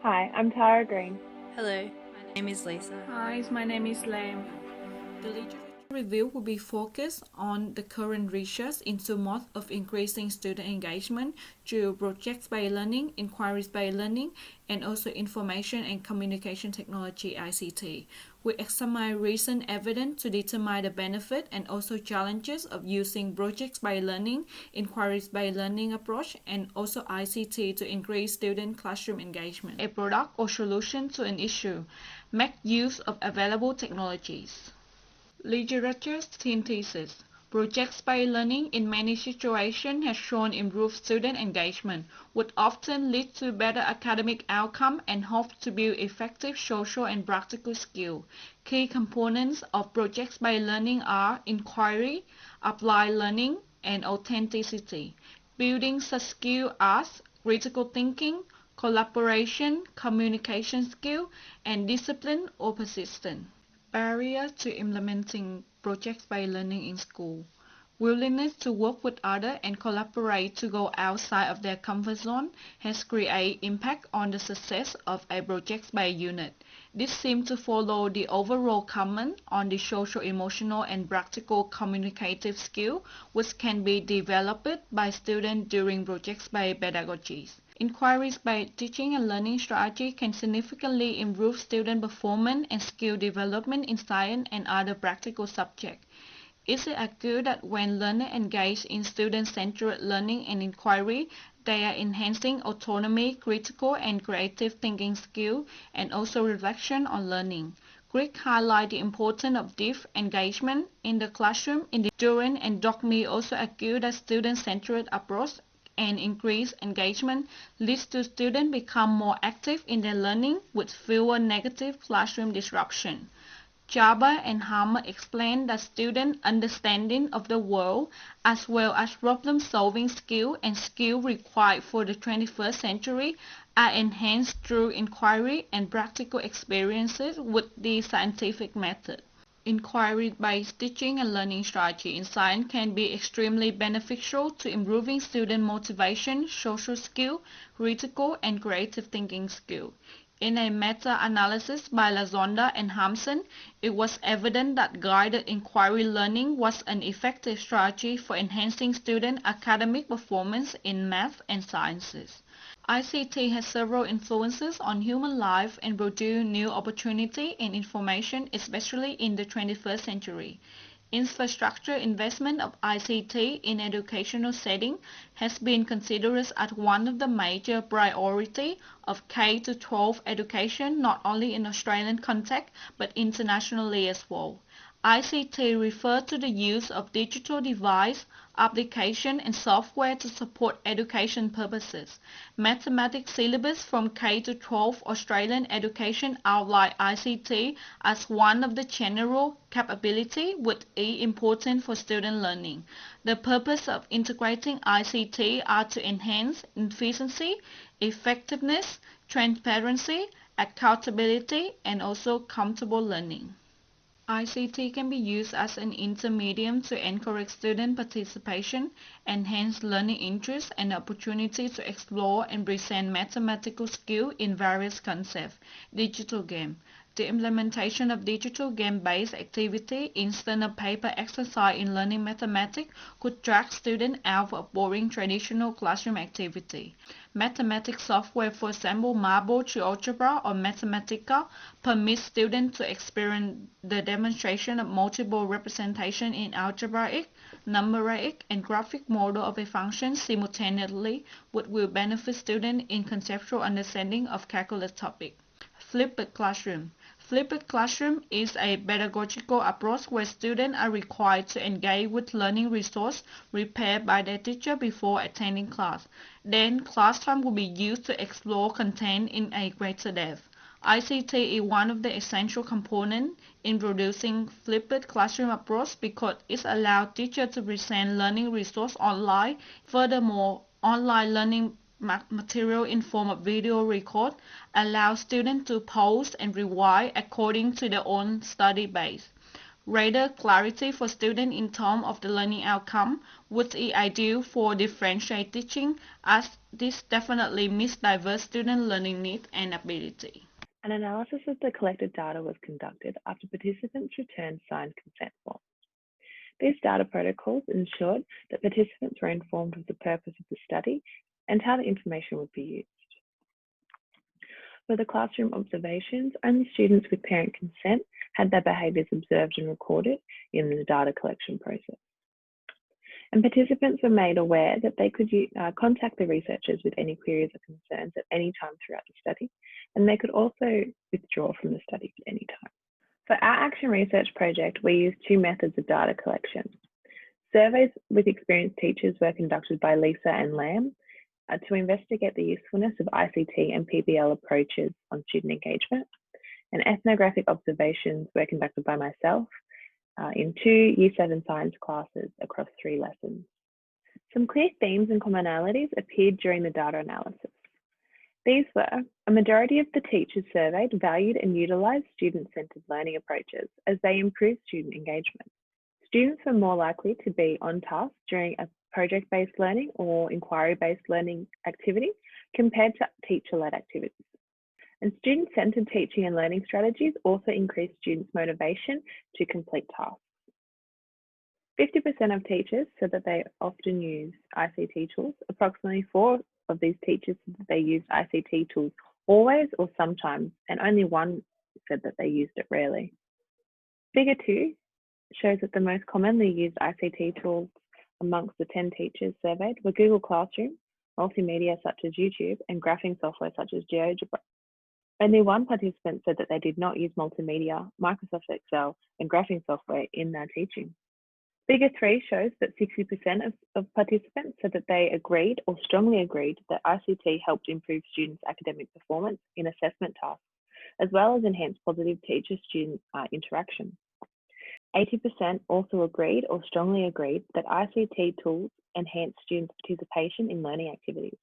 Hi, I'm Tara Green. Hello, my name is Lisa. Hi, my name is Lam. The literature review will be focused on the current research into modes of increasing student engagement through project-based learning, inquiries-based learning, and also information and communication technology (ICT). We examine recent evidence to determine the benefit and also challenges of using project-based learning, inquiries-based learning approach, and also ICT to increase student classroom engagement. A product or solution to an issue. Make use of available technologies. Literature synthesis. Project-based learning in many situations has shown improved student engagement, would often lead to better academic outcome and help to build effective social and practical skills. Key components of project-based learning are inquiry, applied learning, and authenticity. Building such skills as critical thinking, collaboration, communication skill, and discipline or persistence. Barriers to implementing project-based learning in school. Willingness to work with others and collaborate to go outside of their comfort zone has created impact on the success of a project-based unit. This seems to follow the overall comment on the social, emotional, and practical communicative skill which can be developed by students during project-based pedagogies. Inquiries-based teaching and learning strategy can significantly improve student performance and skill development in science and other practical subjects. Is it argued that when learners engage in student-centered learning and inquiry, they are enhancing autonomy, critical and creative thinking skills, and also reflection on learning. Greg highlights the importance of deep engagement in the classroom. Duran and Dogme also argue that student-centered approach and increased engagement leads to students become more active in their learning with fewer negative classroom disruption. Jabba and Hammer explain that student understanding of the world as well as problem-solving skill and skill required for the 21st century are enhanced through inquiry and practical experiences with the scientific method. Inquiry-based teaching and learning strategy in science can be extremely beneficial to improving student motivation, social skill, critical and creative thinking skill. In a meta-analysis by Lazonda and Hampson, it was evident that guided inquiry learning was an effective strategy for enhancing student academic performance in math and sciences. ICT has several influences on human life and produce new opportunity and information, especially in the 21st century. Infrastructure investment of ICT in educational setting has been considered as one of the major priorities of K-12 education, not only in Australian context but internationally as well. ICT refers to the use of digital device, application and software to support education purposes. Mathematics syllabus from K-12 Australian education outline ICT as one of the general capability with important for student learning. The purpose of integrating ICT are to enhance efficiency, effectiveness, transparency, accountability, and also comfortable learning. ICT can be used as an intermedium to encourage student participation, enhance learning interest, and opportunity to explore and present mathematical skills in various concepts. Digital game. The implementation of digital game-based activity instead of paper exercise in learning mathematics could drag students out of boring traditional classroom activity. Mathematics software, for example Marble, GeoGebra, or Mathematica, permits students to experience the demonstration of multiple representations in algebraic, numeric, and graphic model of a function simultaneously, which will benefit students in conceptual understanding of calculus topic. Flipped classroom. Flipped classroom is a pedagogical approach where students are required to engage with learning resources prepared by their teacher before attending class. Then, class time will be used to explore content in a greater depth. ICT is one of the essential components in producing flipped classroom approach because it allows teachers to present learning resources online. Furthermore, online learning material in form of video record allows students to pause and rewind according to their own study base. Greater clarity for students in terms of the learning outcome would be ideal for differentiated teaching, as this definitely meets diverse student learning needs and ability. An analysis of the collected data was conducted after participants returned signed consent forms. These data protocols ensured that participants were informed of the purpose of the study and how the information would be used. For the classroom observations, only students with parent consent had their behaviours observed and recorded in the data collection process. And participants were made aware that they could contact the researchers with any queries or concerns at any time throughout the study, and they could also withdraw from the study at any time. For our action research project, we used two methods of data collection. Surveys with experienced teachers were conducted by Lisa and Lamb to investigate the usefulness of ICT and PBL approaches on student engagement, and ethnographic observations were conducted by myself in two Year 7 science classes across 3 lessons. Some clear themes and commonalities appeared during the data analysis. These were: a majority of the teachers surveyed valued and utilised student-centred learning approaches as they improved student engagement. Students were more likely to be on task during a project-based learning or inquiry-based learning activity compared to teacher-led activities. And student-centred teaching and learning strategies also increased students' motivation to complete tasks. 50% of teachers said that they often use ICT tools. Approximately 4 of these teachers said that they used ICT tools always or sometimes, and only 1 said that they used it rarely. Figure 2 shows that the most commonly used ICT tools amongst the 10 teachers surveyed were Google Classroom, multimedia such as YouTube, and graphing software such as GeoGebra. Only 1 participant said that they did not use multimedia, Microsoft Excel, and graphing software in their teaching. Figure 3 shows that 60% of participants said that they agreed or strongly agreed that ICT helped improve students' academic performance in assessment tasks, as well as enhance positive teacher-student interaction. 80% also agreed or strongly agreed that ICT tools enhance students' participation in learning activities.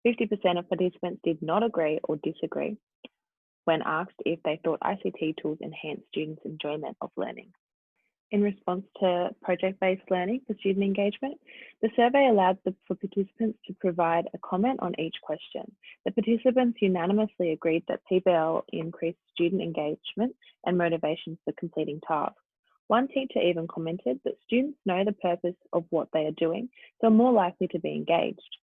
50% of participants did not agree or disagree when asked if they thought ICT tools enhance students' enjoyment of learning. In response to project-based learning for student engagement, the survey allowed for participants to provide a comment on each question. The participants unanimously agreed that PBL increased student engagement and motivation for completing tasks. 1 teacher even commented that students know the purpose of what they are doing, so are more likely to be engaged.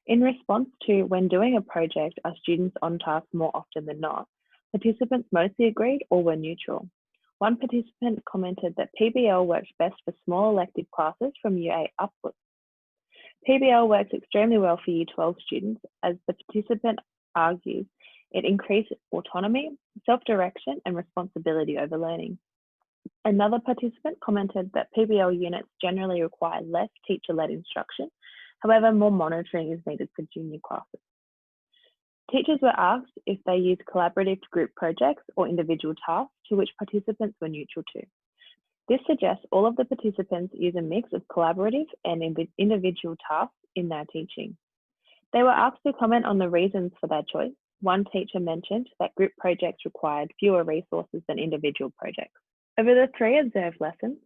In response to when doing a project, are students on task more often than not, participants mostly agreed or were neutral. 1 participant commented that PBL works best for small elective classes from Year 8 upwards. PBL works extremely well for Year 12 students, as the participant argues it increases autonomy, self-direction, and responsibility over learning. Another participant commented that PBL units generally require less teacher-led instruction. However, more monitoring is needed for junior classes. Teachers were asked if they used collaborative group projects or individual tasks, to which participants were neutral to. This suggests all of the participants use a mix of collaborative and individual tasks in their teaching. They were asked to comment on the reasons for their choice. 1 teacher mentioned that group projects required fewer resources than individual projects. Over the 3 observed lessons,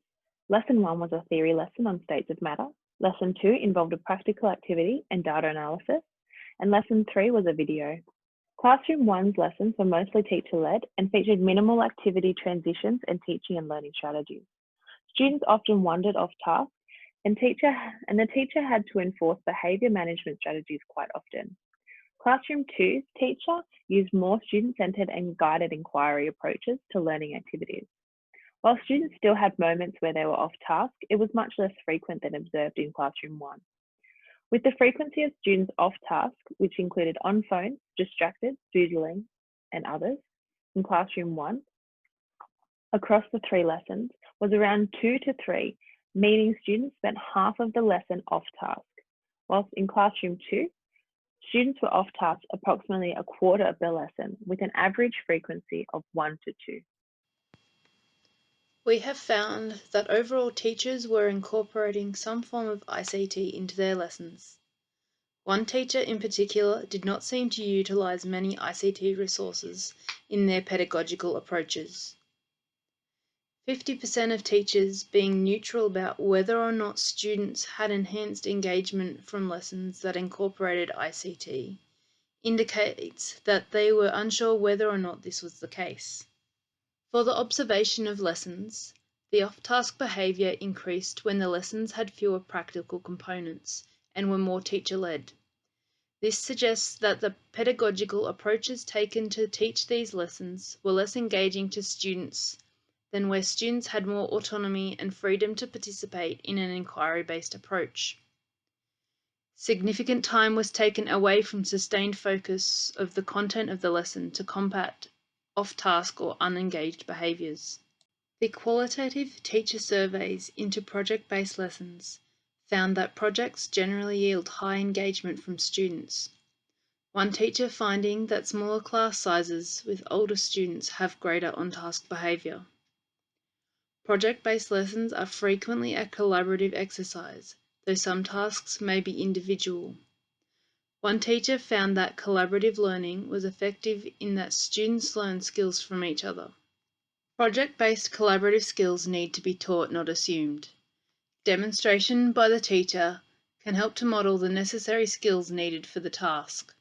Lesson 1 was a theory lesson on states of matter. Lesson 2 involved a practical activity and data analysis, and Lesson 3 was a video. Classroom 1's lessons were mostly teacher-led and featured minimal activity transitions and teaching and learning strategies. Students often wandered off task, and the teacher had to enforce behaviour management strategies quite often. Classroom 2's teacher used more student-centred and guided inquiry approaches to learning activities. While students still had moments where they were off task, it was much less frequent than observed in Classroom 1. With the frequency of students off task, which included on phones, distracted, doodling, and others, in Classroom 1, across the 3 lessons, was around 2 to 3, meaning students spent half of the lesson off task. Whilst in Classroom 2, students were off task approximately a quarter of the lesson, with an average frequency of 1 to 2. We have found that overall teachers were incorporating some form of ICT into their lessons. 1 teacher in particular did not seem to utilise many ICT resources in their pedagogical approaches. 50% of teachers being neutral about whether or not students had enhanced engagement from lessons that incorporated ICT indicates that they were unsure whether or not this was the case. For the observation of lessons, the off-task behaviour increased when the lessons had fewer practical components and were more teacher-led. This suggests that the pedagogical approaches taken to teach these lessons were less engaging to students than where students had more autonomy and freedom to participate in an inquiry-based approach. Significant time was taken away from sustained focus of the content of the lesson to combat off-task or unengaged behaviours. The qualitative teacher surveys into project-based lessons found that projects generally yield high engagement from students. One teacher finding that smaller class sizes with older students have greater on-task behaviour. Project-based lessons are frequently a collaborative exercise, though some tasks may be individual. One teacher found that collaborative learning was effective in that students learn skills from each other. Project-based collaborative skills need to be taught, not assumed. Demonstration by the teacher can help to model the necessary skills needed for the task.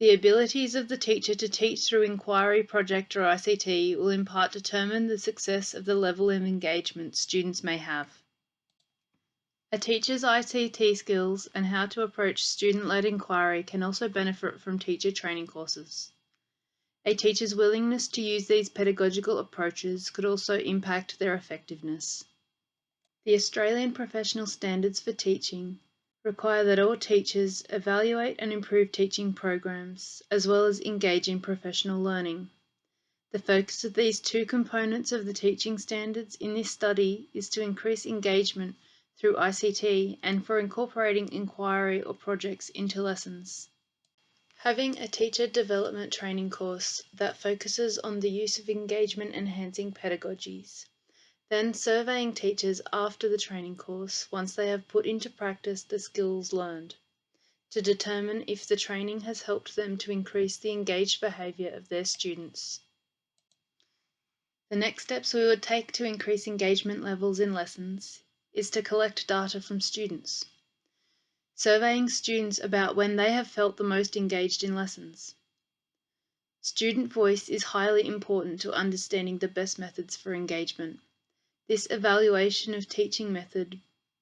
The abilities of the teacher to teach through inquiry, project, or ICT will in part determine the success of the level of engagement students may have. A teacher's ICT skills and how to approach student-led inquiry can also benefit from teacher training courses. A teacher's willingness to use these pedagogical approaches could also impact their effectiveness. The Australian Professional Standards for Teaching require that all teachers evaluate and improve teaching programs, as well as engage in professional learning. The focus of these two components of the teaching standards in this study is to increase engagement through ICT and for incorporating inquiry or projects into lessons. Having a teacher development training course that focuses on the use of engagement-enhancing pedagogies. Then surveying teachers after the training course once they have put into practice the skills learned, to determine if the training has helped them to increase the engaged behaviour of their students. The next steps we would take to increase engagement levels in lessons is to collect data from students, surveying students about when they have felt the most engaged in lessons. Student voice is highly important to understanding the best methods for engagement. This evaluation of teaching method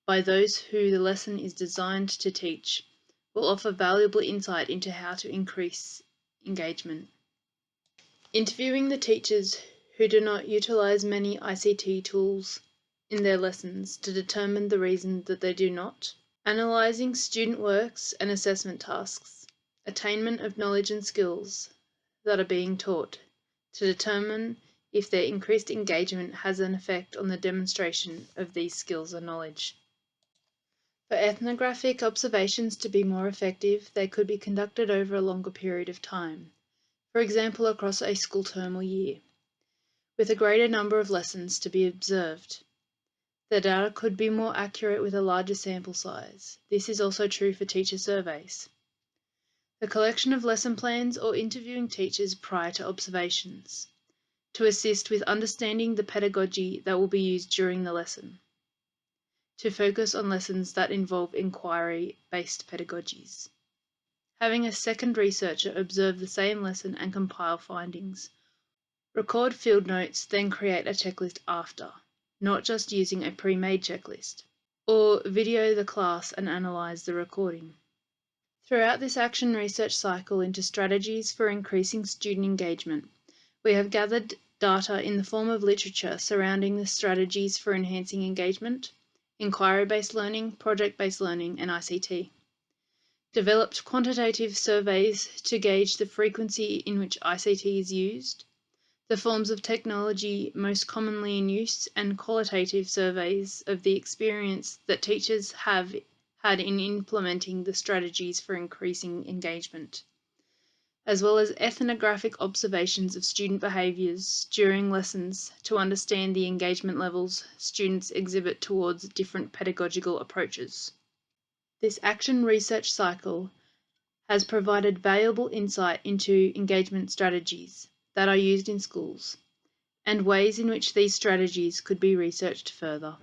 by those who the lesson is designed to teach will offer valuable insight into how to increase engagement. Interviewing the teachers who do not utilise many ICT tools in their lessons to determine the reason that they do not. Analysing student works and assessment tasks, attainment of knowledge and skills that are being taught to determine if their increased engagement has an effect on the demonstration of these skills and knowledge. For ethnographic observations to be more effective, they could be conducted over a longer period of time, for example across a school term or year, with a greater number of lessons to be observed. The data could be more accurate with a larger sample size. This is also true for teacher surveys. The collection of lesson plans or interviewing teachers prior to observations, to assist with understanding the pedagogy that will be used during the lesson, to focus on lessons that involve inquiry-based pedagogies. Having a second researcher observe the same lesson and compile findings. Record field notes, then create a checklist after, not just using a pre-made checklist. Or video the class and analyse the recording. Throughout this action research cycle into strategies for increasing student engagement, we have gathered data in the form of literature surrounding the strategies for enhancing engagement, inquiry-based learning, project-based learning, and ICT. Developed quantitative surveys to gauge the frequency in which ICT is used, the forms of technology most commonly in use, and qualitative surveys of the experience that teachers have had in implementing the strategies for increasing engagement, as well as ethnographic observations of student behaviours during lessons to understand the engagement levels students exhibit towards different pedagogical approaches. This action research cycle has provided valuable insight into engagement strategies that are used in schools and ways in which these strategies could be researched further.